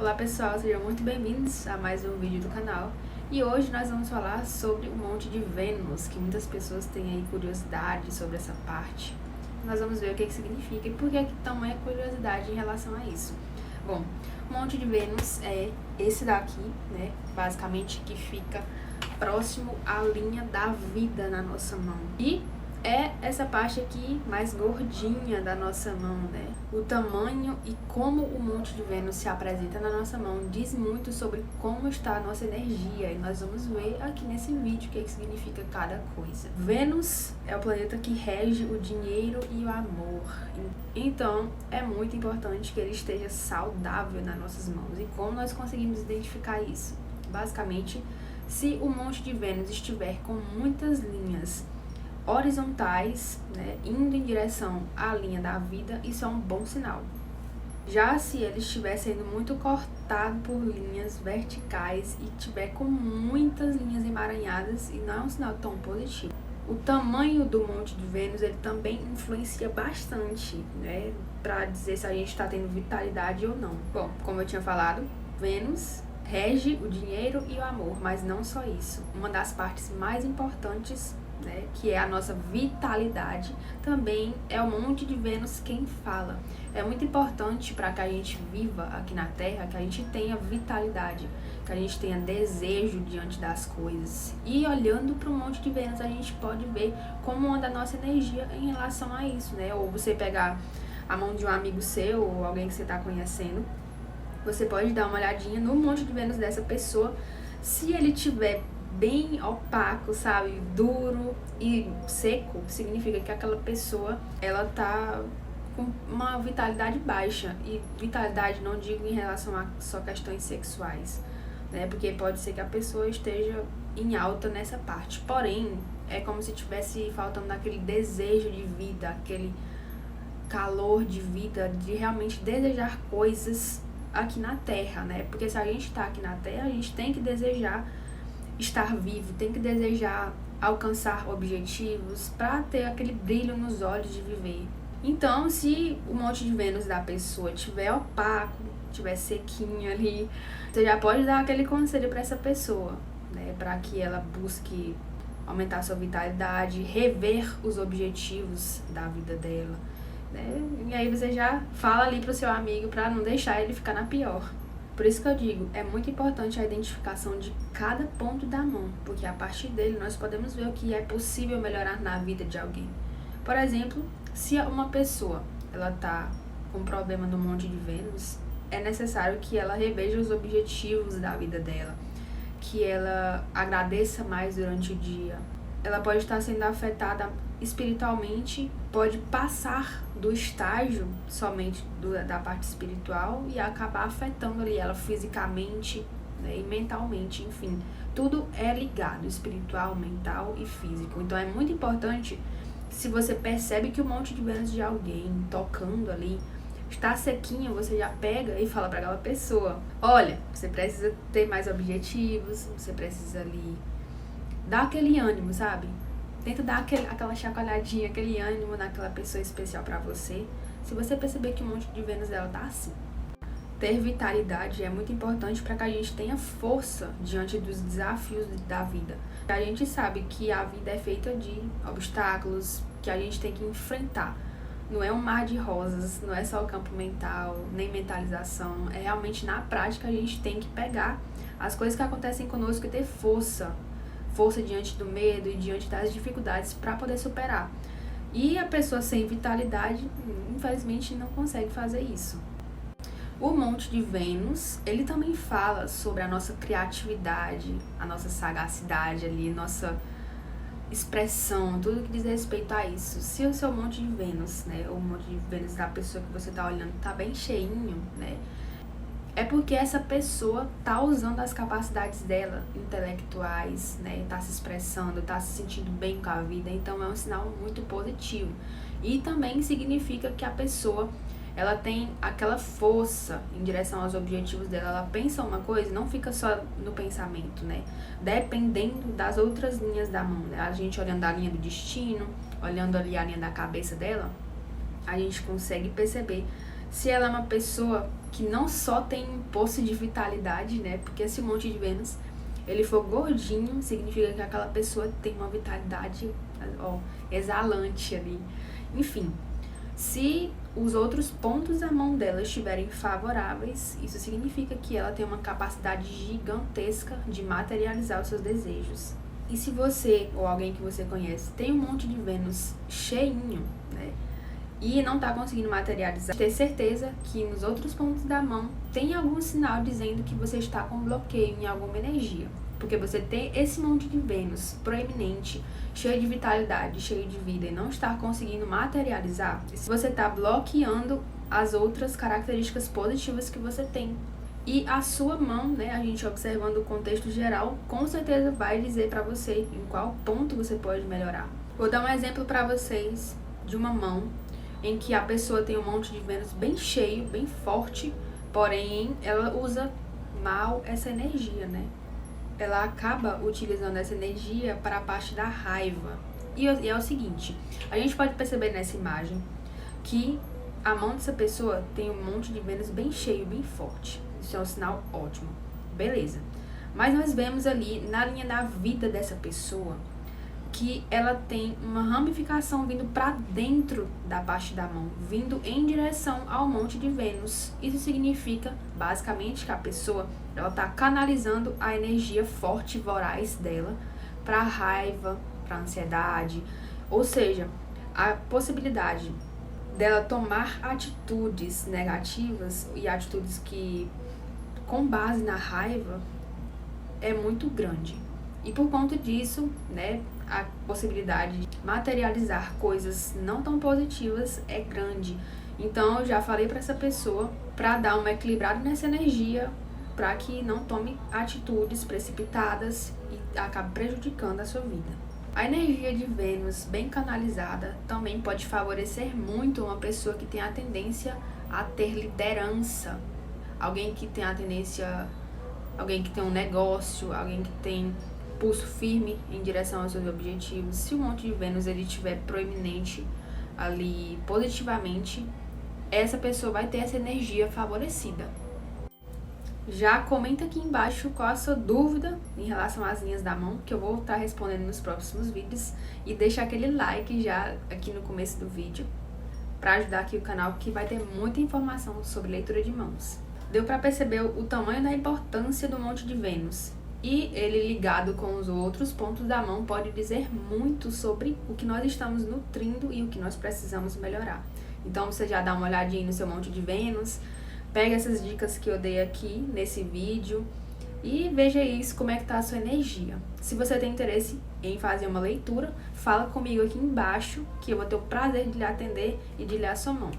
Olá pessoal, sejam muito bem-vindos a mais um vídeo do canal. E hoje nós vamos falar sobre o Monte de Vênus, que muitas pessoas têm aí curiosidade sobre essa parte. Nós vamos ver o que significa e por que tamanha curiosidade em relação a isso. Bom, o Monte de Vênus é esse daqui, né, basicamente que fica próximo à linha da vida na nossa mão. E é essa parte aqui mais gordinha da nossa mão, né? O tamanho e como o Monte de Vênus se apresenta na nossa mão diz muito sobre como está a nossa energia. E nós vamos ver aqui nesse vídeo o que significa cada coisa. Vênus é o planeta que rege o dinheiro e o amor. Então, é muito importante que ele esteja saudável nas nossas mãos. E como nós conseguimos identificar isso? Basicamente, se o Monte de Vênus estiver com muitas linhas horizontais, né, indo em direção à linha da vida, isso é um bom sinal. Já se ele estiver sendo muito cortado por linhas verticais e tiver com muitas linhas emaranhadas, e não é um sinal tão positivo. O tamanho do Monte de Vênus, ele também influencia bastante, né, para dizer se a gente está tendo vitalidade ou não. Bom, como eu tinha falado, Vênus rege o dinheiro e o amor, mas não só isso. Uma das partes mais importantes, né, que é a nossa vitalidade, também é o Monte de Vênus quem fala. É muito importante para que a gente viva aqui na Terra, que a gente tenha vitalidade, que a gente tenha desejo diante das coisas. E olhando para o Monte de Vênus, a gente pode ver como anda a nossa energia em relação a isso, né? Ou você pegar a mão de um amigo seu ou alguém que você está conhecendo, você pode dar uma olhadinha no Monte de Vênus dessa pessoa. Se ele tiver bem opaco, sabe, duro e seco, significa que aquela pessoa, ela tá com uma vitalidade baixa. E vitalidade não digo em relação a só questões sexuais, né, porque pode ser que a pessoa esteja em alta nessa parte, porém, é como se tivesse faltando aquele desejo de vida, aquele calor de vida, de realmente desejar coisas aqui na Terra, né, porque se a gente tá aqui na Terra, a gente tem que desejar estar vivo, tem que desejar alcançar objetivos para ter aquele brilho nos olhos de viver. Então, se o Monte de Vênus da pessoa tiver opaco, tiver sequinho ali, você já pode dar aquele conselho para essa pessoa, né, para que ela busque aumentar sua vitalidade, rever os objetivos da vida dela, né? E aí você já fala ali pro seu amigo para não deixar ele ficar na pior. Por isso que eu digo, é muito importante a identificação de cada ponto da mão, porque a partir dele nós podemos ver o que é possível melhorar na vida de alguém. Por exemplo, se uma pessoa ela tá com problema no Monte de Vênus, é necessário que ela reveja os objetivos da vida dela, que ela agradeça mais durante o dia. Ela pode estar sendo afetada espiritualmente, pode passar do estágio somente da parte espiritual e acabar afetando ali ela fisicamente, né, e mentalmente, enfim. Tudo é ligado, espiritual, mental e físico. Então é muito importante, se você percebe que o Monte de Vênus de alguém tocando ali está sequinho, você já pega e fala para aquela pessoa: olha, você precisa ter mais objetivos, você precisa ali dar aquele ânimo, sabe? Tenta dar aquela chacoalhadinha, aquele ânimo naquela pessoa especial pra você. Se você perceber que o Monte de Vênus dela tá assim. Ter vitalidade é muito importante para que a gente tenha força diante dos desafios da vida. A gente sabe que a vida é feita de obstáculos que a gente tem que enfrentar. Não é um mar de rosas, não é só o campo mental, nem mentalização. É realmente na prática a gente tem que pegar as coisas que acontecem conosco e ter força diante do medo e diante das dificuldades para poder superar. E a pessoa sem vitalidade, infelizmente, não consegue fazer isso. O Monte de Vênus, ele também fala sobre a nossa criatividade, a nossa sagacidade ali, nossa expressão, tudo que diz respeito a isso. Se o seu Monte de Vênus, né, o Monte de Vênus da pessoa que você tá olhando tá bem cheinho, né, é porque essa pessoa tá usando as capacidades dela, intelectuais, né? Tá se expressando, tá se sentindo bem com a vida, então é um sinal muito positivo. E também significa que a pessoa, ela tem aquela força em direção aos objetivos dela, ela pensa uma coisa, não fica só no pensamento, né? Dependendo das outras linhas da mão, né? A gente olhando a linha do destino, olhando ali a linha da cabeça dela, a gente consegue perceber Se ela é uma pessoa que não só tem um poço de vitalidade, né? Porque esse monte de Vênus, ele for gordinho, significa que aquela pessoa tem uma vitalidade, ó, exalante ali. Enfim, se os outros pontos da mão dela estiverem favoráveis, isso significa que ela tem uma capacidade gigantesca de materializar os seus desejos. E se você ou alguém que você conhece tem um monte de Vênus cheinho, né, e não está conseguindo materializar, ter certeza que nos outros pontos da mão tem algum sinal dizendo que você está com bloqueio em alguma energia. Porque você tem esse monte de Vênus proeminente, cheio de vitalidade, cheio de vida e não está conseguindo materializar, você está bloqueando as outras características positivas que você tem. E a sua mão, né, a gente observando o contexto geral, com certeza vai dizer para você em qual ponto você pode melhorar. Vou dar um exemplo para vocês de uma mão em que a pessoa tem um monte de Vênus bem cheio, bem forte, porém ela usa mal essa energia, né? Ela acaba utilizando essa energia para a parte da raiva. E é o seguinte, a gente pode perceber nessa imagem que a mão dessa pessoa tem um monte de Vênus bem cheio, bem forte. Isso é um sinal ótimo. Beleza. Mas nós vemos ali na linha da vida dessa pessoa que ela tem uma ramificação vindo para dentro da parte da mão, vindo em direção ao monte de Vênus. Isso significa, basicamente, que a pessoa ela está canalizando a energia forte e voraz dela para a raiva, para a ansiedade, ou seja, a possibilidade dela tomar atitudes negativas e atitudes que, com base na raiva, é muito grande. E por conta disso, né, a possibilidade de materializar coisas não tão positivas é grande. Então eu já falei para essa pessoa para dar uma equilibrada nessa energia, para que não tome atitudes precipitadas e acabe prejudicando a sua vida. A energia de Vênus bem canalizada também pode favorecer muito uma pessoa que tem a tendência a ter liderança, alguém que tem a tendência, alguém que tem um negócio, alguém que tem pulso firme em direção aos seus objetivos. Se o monte de Vênus ele estiver proeminente ali positivamente, essa pessoa vai ter essa energia favorecida. Já comenta aqui embaixo qual a sua dúvida em relação às linhas da mão, que eu vou estar respondendo nos próximos vídeos, e deixa aquele like já aqui no começo do vídeo para ajudar aqui o canal, que vai ter muita informação sobre leitura de mãos. Deu para perceber o tamanho da importância do monte de Vênus. E ele ligado com os outros pontos da mão pode dizer muito sobre o que nós estamos nutrindo e o que nós precisamos melhorar. Então você já dá uma olhadinha no seu monte de Vênus, pega essas dicas que eu dei aqui nesse vídeo e veja isso, como é que tá a sua energia. Se você tem interesse em fazer uma leitura, fala comigo aqui embaixo que eu vou ter o prazer de lhe atender e de ler a sua mão.